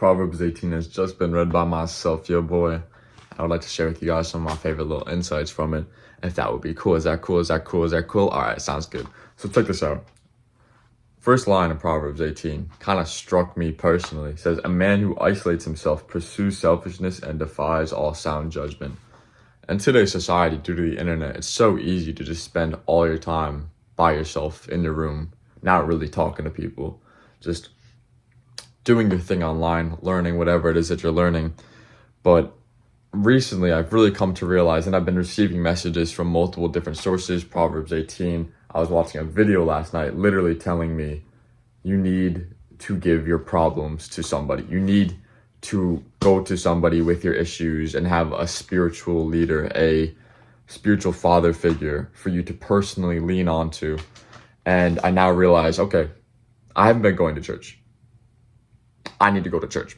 Proverbs 18 has just been read by myself, your boy. I would like to share with you guys some of my favorite little insights from it. If that would be cool. Is that cool? Is that cool? Is that cool? All right, sounds good. So check this out. First line of Proverbs 18 kind of struck me personally. It says, a man who isolates himself pursues selfishness and defies all sound judgment. In today's society, due to the internet, it's so easy to just spend all your time by yourself in your room, not really talking to people, just doing your thing online, learning whatever it is that you're learning. But recently, I've really come to realize, and I've been receiving messages from multiple different sources, Proverbs 18. I was watching a video last night literally telling me, you need to give your problems to somebody. You need to go to somebody with your issues and have a spiritual leader, a spiritual father figure for you to personally lean onto. And I now realize, okay, I haven't been going to church. I need to go to church.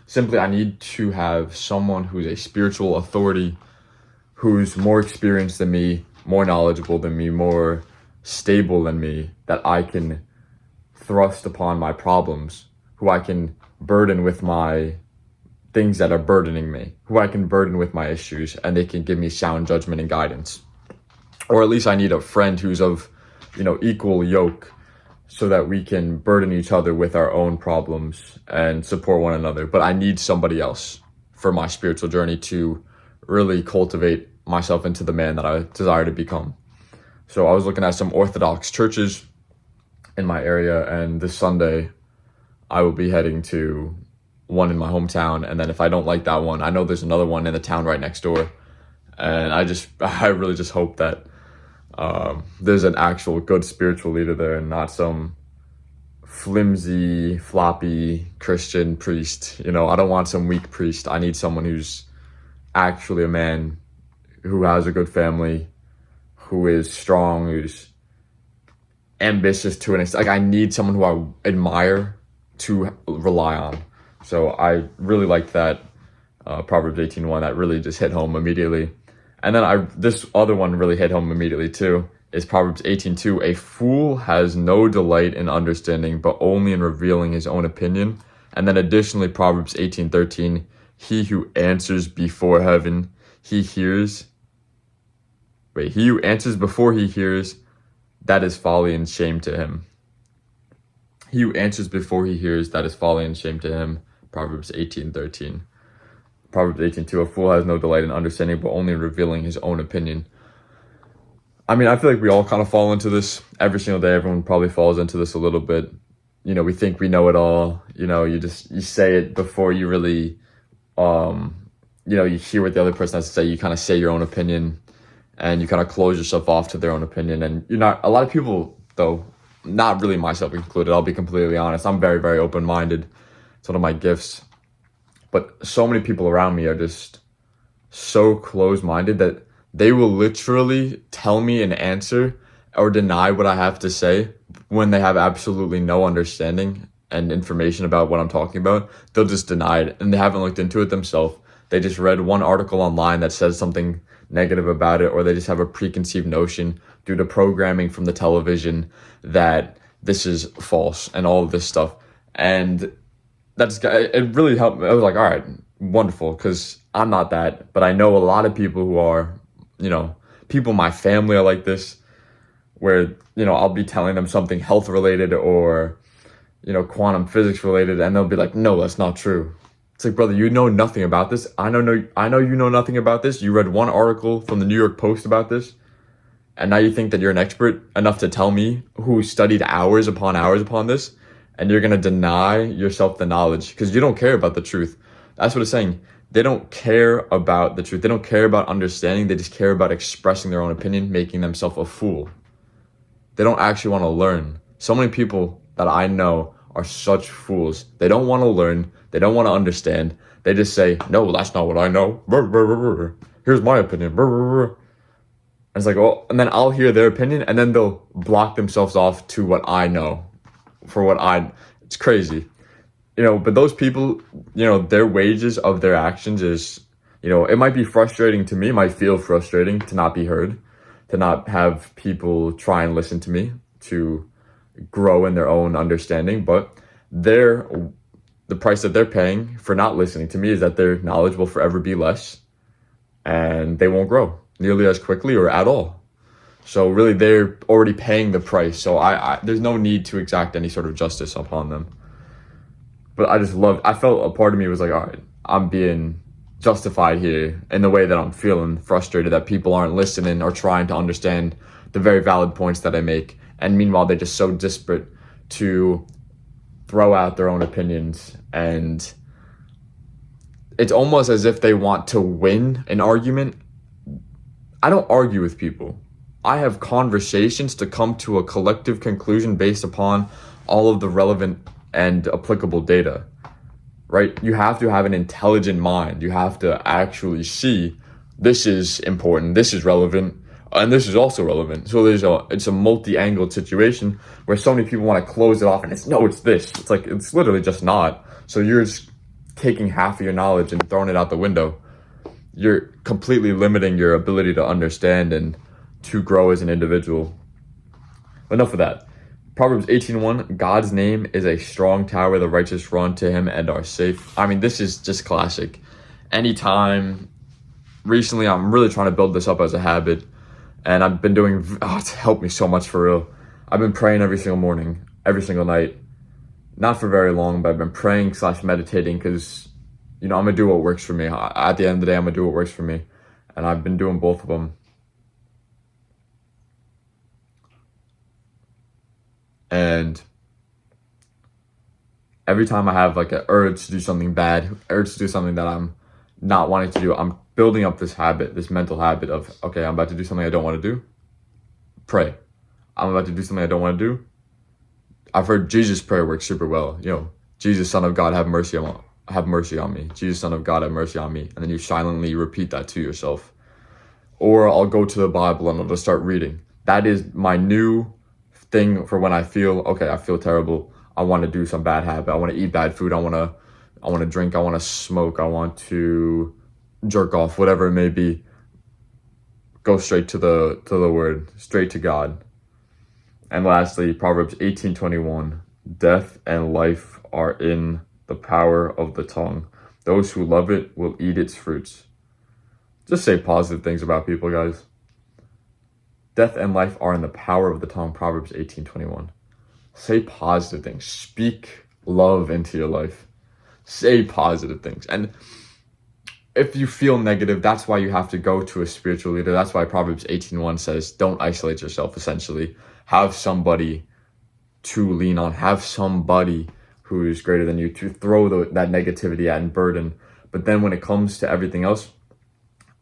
Simply, I need to have someone who's a spiritual authority, who's more experienced than me, more knowledgeable than me, more stable than me, that I can thrust upon my problems, who I can burden with my things that are burdening me, who I can burden with my issues, and they can give me sound judgment and guidance. Or at least I need a friend who's of, equal yoke, so that we can burden each other with our own problems and support one another. But I need somebody else for my spiritual journey to really cultivate myself into the man that I desire to become. So I was looking at some Orthodox churches in my area, and this Sunday I will be heading to one in my hometown. And then if I don't like that one, I know there's another one in the town right next door. And I really just hope that there's an actual good spiritual leader there and not some flimsy, floppy Christian priest. I don't want some weak priest. I need someone who's actually a man, who has a good family, who is strong, who's ambitious to an extent. Like, I need someone who I admire to rely on. So I really liked that Proverbs 18:1. That really just hit home immediately. And then this other one really hit home immediately too, is Proverbs 18:2. A fool has no delight in understanding, but only in revealing his own opinion. And then additionally, Proverbs 18:13. He who answers before heaven, he who answers before he hears, that is folly and shame to him. He who answers before he hears, that is folly and shame to him. Proverbs 18:13. Proverbs 18:2. A fool has no delight in understanding, but only in revealing his own opinion. I mean, I feel like we all kind of fall into this every single day. Everyone probably falls into this a little bit. We think we know it all. You say it before you really, you hear what the other person has to say. You kind of say your own opinion, and you kind of close yourself off to their own opinion. And a lot of people, though, not really myself included, I'll be completely honest, I'm very, very open-minded. It's one of my gifts. But so many people around me are just so close-minded that they will literally tell me an answer or deny what I have to say when they have absolutely no understanding and information about what I'm talking about. They'll just deny it, and they haven't looked into it themselves. They just read one article online that says something negative about it, or they just have a preconceived notion due to programming from the television that this is false and all of this stuff. And it really helped me. I was like, all right, wonderful, because I'm not that, but I know a lot of people who are, people in my family are like this, where, I'll be telling them something health related or, quantum physics related, and they'll be like, no, that's not true. It's like, brother, you know nothing about this. I know you know nothing about this. You read one article from the New York Post about this, and now you think that you're an expert enough to tell me, who studied hours upon this, and you're going to deny yourself the knowledge because you don't care about the truth. That's what it's saying. They don't care about the truth. They don't care about understanding. They just care about expressing their own opinion, making themselves a fool. They don't actually want to learn. So many people that I know are such fools. They don't want to learn. They don't want to understand. They just say, no, that's not what I know. Here's my opinion. And it's like, oh, and then I'll hear their opinion, and then they'll block themselves off to what I know. It's crazy. But those people, their wages of their actions is, it might be frustrating to me. It might feel frustrating to not be heard, to not have people try and listen to me, to grow in their own understanding. But their the price that they're paying for not listening to me is that their knowledge will forever be less, and they won't grow nearly as quickly or at all. So really, they're already paying the price. So there's no need to exact any sort of justice upon them. But I felt a part of me was like, all right, I'm being justified here in the way that I'm feeling frustrated that people aren't listening or trying to understand the very valid points that I make. And meanwhile, they're just so desperate to throw out their own opinions. And it's almost as if they want to win an argument. I don't argue with people. I have conversations to come to a collective conclusion based upon all of the relevant and applicable data, right? You have to have an intelligent mind. You have to actually see this is important, this is relevant, and this is also relevant. So it's a multi-angled situation where so many people want to close it off and it's this. It's like, it's literally just not. So you're just taking half of your knowledge and throwing it out the window. You're completely limiting your ability to understand and to grow as an individual. Enough of that. Proverbs 18:1, God's name is a strong tower, the righteous run to him and are safe. I mean, this is just classic. Anytime, recently, I'm really trying to build this up as a habit, and I've been doing, it's helped me so much for real. I've been praying every single morning, every single night. Not for very long, but I've been praying / meditating because, I'm going to do what works for me. At the end of the day, I'm going to do what works for me. And I've been doing both of them. And every time I have like an urge to do something bad, urge to do something that I'm not wanting to do, I'm building up this habit, this mental habit of, okay, I'm about to do something I don't want to do. Pray. I'm about to do something I don't want to do. I've heard Jesus' prayer works super well. Jesus, Son of God, have mercy on me. Jesus, Son of God, have mercy on me. And then you silently repeat that to yourself. Or I'll go to the Bible and I'll just start reading. That is my new thing for when I feel terrible. I want to do some bad habit. I want to eat bad food. I want to drink. I want to smoke. I want to jerk off, whatever it may be. Go straight to the word, straight to God. And lastly, Proverbs 18:21, death and life are in the power of the tongue. Those who love it will eat its fruits. Just say positive things about people, guys. Death and life are in the power of the tongue, Proverbs 18:21. Say positive things. Speak love into your life. Say positive things. And if you feel negative, that's why you have to go to a spiritual leader. That's why Proverbs 18:1 says, don't isolate yourself, essentially. Have somebody to lean on. Have somebody who is greater than you to throw that negativity at and burden. But then when it comes to everything else,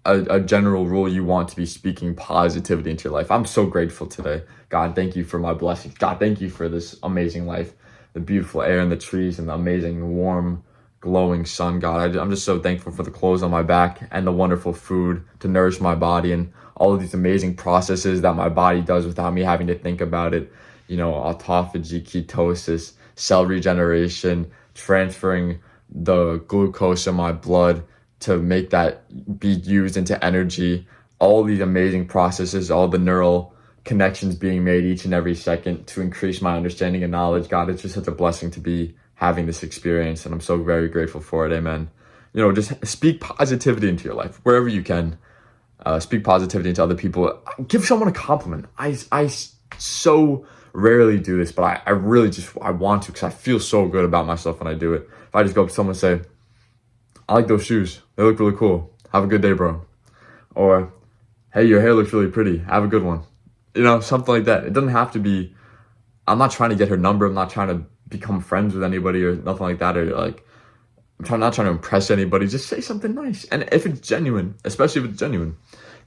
a general rule, you want to be speaking positivity into your life. I'm so grateful today. God, thank you for my blessings. God, thank you for this amazing life, the beautiful air and the trees and the amazing warm, glowing sun. God, I'm just so thankful for the clothes on my back and the wonderful food to nourish my body and all of these amazing processes that my body does without me having to think about it. Autophagy, ketosis, cell regeneration, transferring the glucose in my blood to make that be used into energy, all these amazing processes, all the neural connections being made each and every second to increase my understanding and knowledge. God, it's just such a blessing to be having this experience, and I'm so very grateful for it. Amen. Just speak positivity into your life wherever you can. Speak positivity into other people. Give someone a compliment. I so rarely do this, but I really I want to because I feel so good about myself when I do it. If I just go up to someone and say, I like those shoes. They look really cool. Have a good day, bro. Or, hey, your hair looks really pretty. Have a good one. Something like that. It doesn't have to be, I'm not trying to get her number. I'm not trying to become friends with anybody or nothing like that. Or I'm not trying to impress anybody. Just say something nice. And if it's genuine, especially if it's genuine,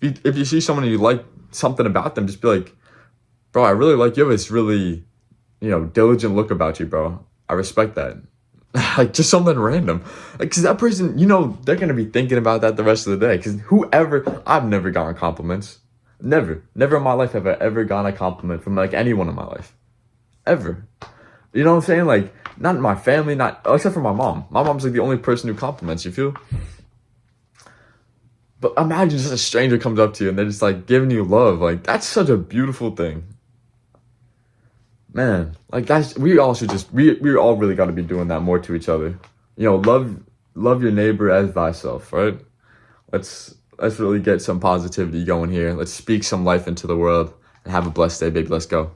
if you see someone and you like something about them, just be like, bro, I really like you. You have this really, diligent look about you, bro. I respect that. Just something random. Because that person, they're going to be thinking about that the rest of the day. Because I've never gotten compliments. Never in my life have I ever gotten a compliment from anyone in my life. Ever. You know what I'm saying? Not in my family, not except for my mom. My mom's the only person who compliments, you feel? But imagine just a stranger comes up to you and they're just giving you love. That's such a beautiful thing. Man, like we all should just we all really got to be doing that more to each other. Love your neighbor as thyself, right? Let's really get some positivity going here. Let's speak some life into the world and have a blessed day, baby. Let's go.